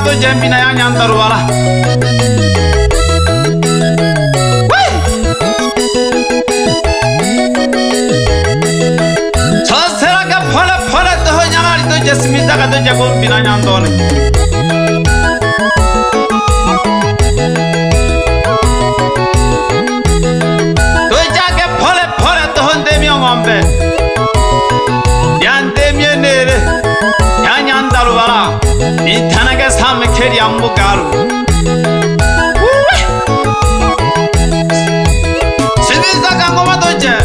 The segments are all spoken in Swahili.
to jambi na yanyandaru wala so seraga phole to nyangari to jasmita ka to jago bina nyandone to jage phole to honde mi ngombe yande mi nere yanyandaru wala itanaga sam kheri ambu garu sibiza ka ngoma to je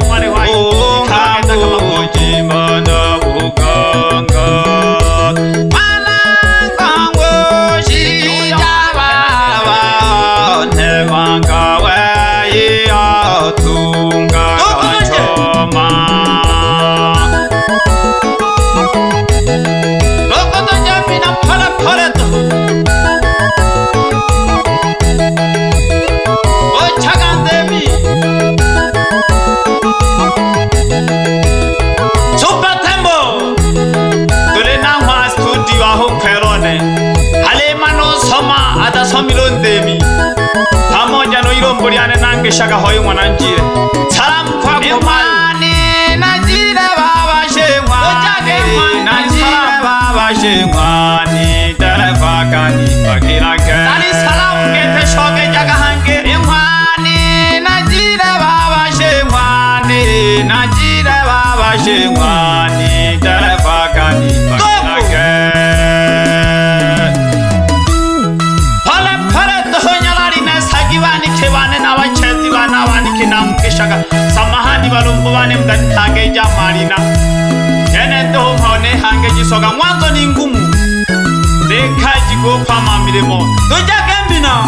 mwari wai kagenda Jimana buganga Malangango shijababa Nemangawe yatunga choma Lokoto jamina pala pala to O chagandemi Super Tembo Tule nangwa studio aho kerone Halema no soma ada somilondemi Pamoja no iromboriane nange shaka hoyo mwananjire Salam kwa kumani Najira baba shemwa Najira baba shemwa Ni telefaka ni pakirake Tani salam kete shoge jaga hange Imwani Najira baba shemwa Najira baba shemwa Ni telefaka ni pakirake Pale pale toho nyalari ne sagiwani kewane na wacheti wana wani kinamkishaga Samahani balumbu wani mdani hage jamarina Ene toho mhaone hange jisoga mwanzo ni ngumu Deka jigo pama milemo Tuja gembina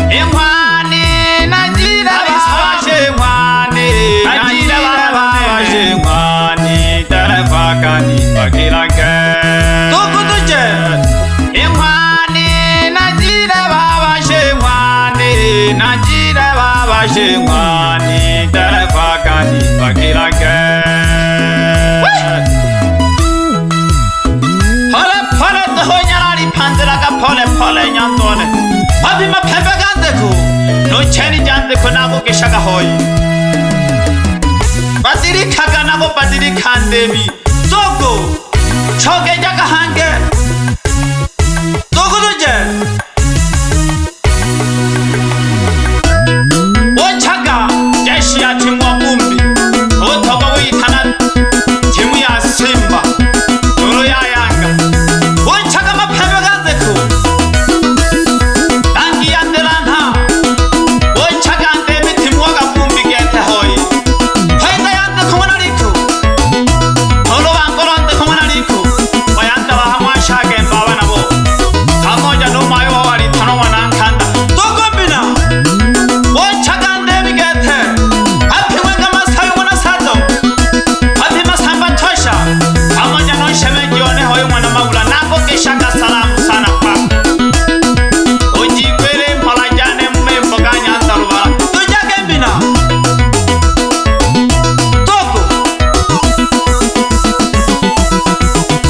Imwani Najira baba shemwa Najira baba shemwa Ni telefaka ni pakirake Tuku tuje Imwani Najira baba shemwani Najira baba shemwani Telefaka ni pakirake Pale pale toho nyalari pandiraga pole pole nyandone Papi mapembe gandeku No cheni jandeku nabo kishaga hoyi Badiri kaga nabo badiri kandemi Zogo Choge jaga hange Zogo tuje Ochaga jeshi ya timu wa Mumbi Otoba uitana timu ya Simba Doro ya Yanga Ochaga mapembe gandeku Dangi ya Ndelana Ochaga ndemi timu wa Mumbi gete hoyi Faida yande kumana liku Olo wangolo ande kumana liku Wayanda wa hamwa shage mbawa nabo Kamoja no mayo wa wali tano wanankanda Togombina Ochaga ndemi gete Hapi wenga masayo wana sato Hapi masamba tosha Kamoja no shemeji one hoyo mwana maula Nako kishaka salamu sana kwa Ojikwele mpalajane mmembo ganya andarubara Tujage mbina Togo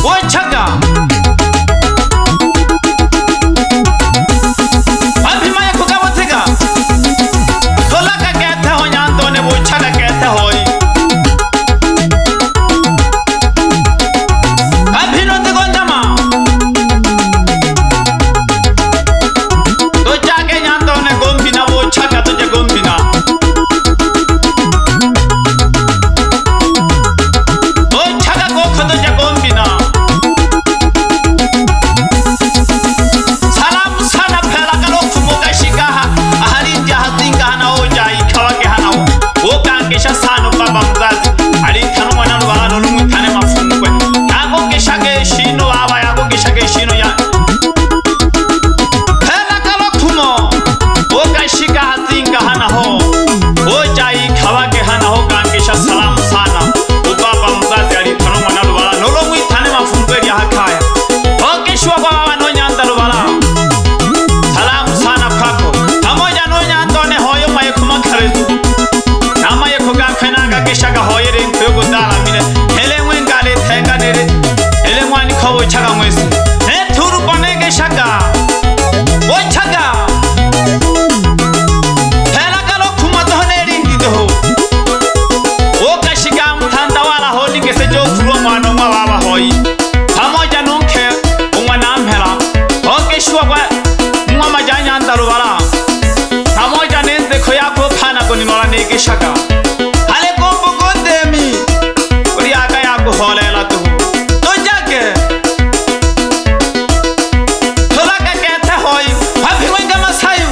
Ochaga Apima ya kugabotega Tolaka gete ho nyandone Ochaga gete hoi Apino tego ndama Tojage nyandone gombina Ochaga toje gombina Ochaga goko toje gombina Salamu sana pela kalo kumuga shigaha Aharinja hazinga hana oja ikawake hana Okangesha sano baba mzazi Alintanu mwana nuwala lumutane mafungwe Yago gishage shino baba yago gishage shino ya Pela kalo kumo Oka shiga hazinga hana ho Oja ikawake hana ho kangesha salamu sana Ubaba mzazi alintanu mwana nuwala Nulumutane mafungwe ya hakaya Okishwa kwa baba no nyanda nuwala Salamu sana kwako Pamoja no nyandone hoyo maye kumakarezu Nama ye kugakwe naga gishaga hoye rintu yo gudala mine Hele mwengale tenganere Hele mwani kobo chaga mwesi Turu bone gishaga Ochaga Hela galo kumadohone ringi doho Oka shiga mtanda wala holi gese jo kuruwa mwano mwa baba hoyi Pamoja nunke umwana mpela Oke shua kwa mwa majanya andarubara Pamoja nende koyako panago ni nola negeshaga Hale kombo gondemi Uri aga yaku holela tuhu Tojage Tolaka kete hoi Hapi wenga masayu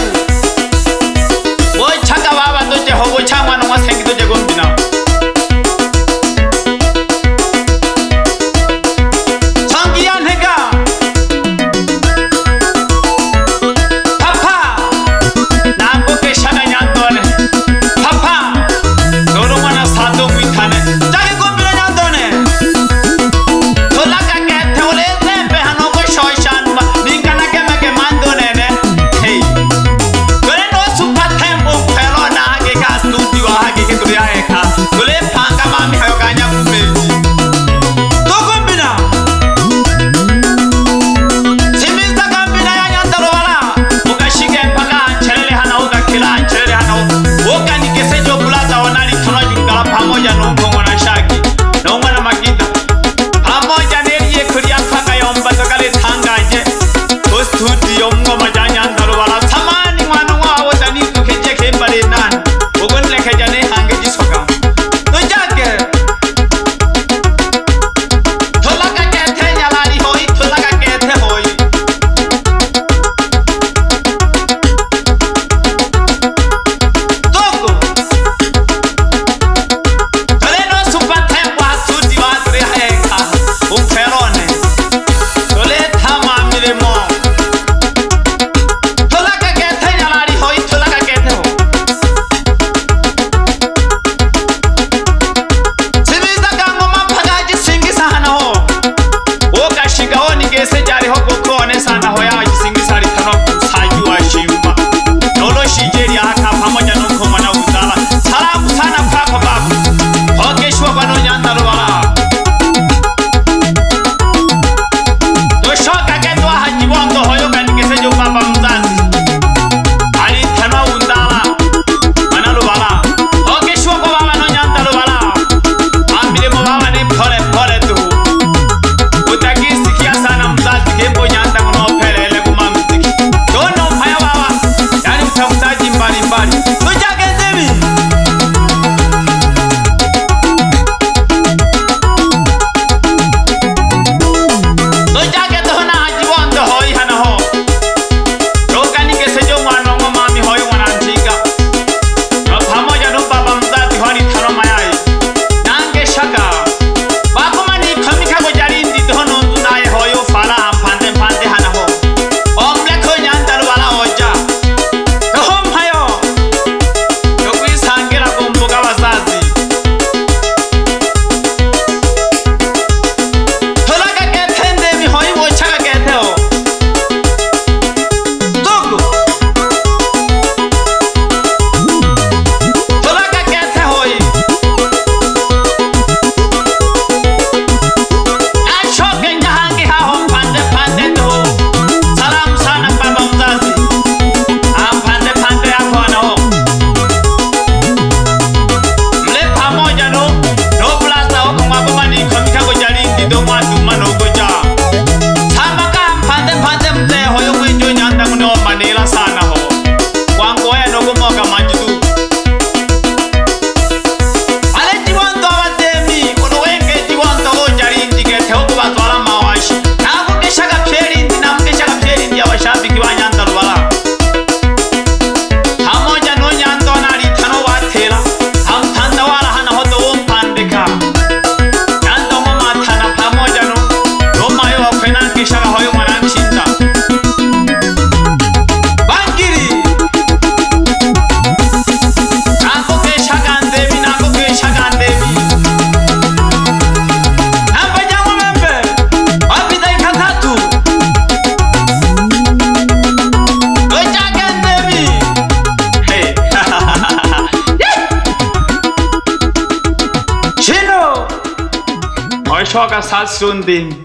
washoka sasundi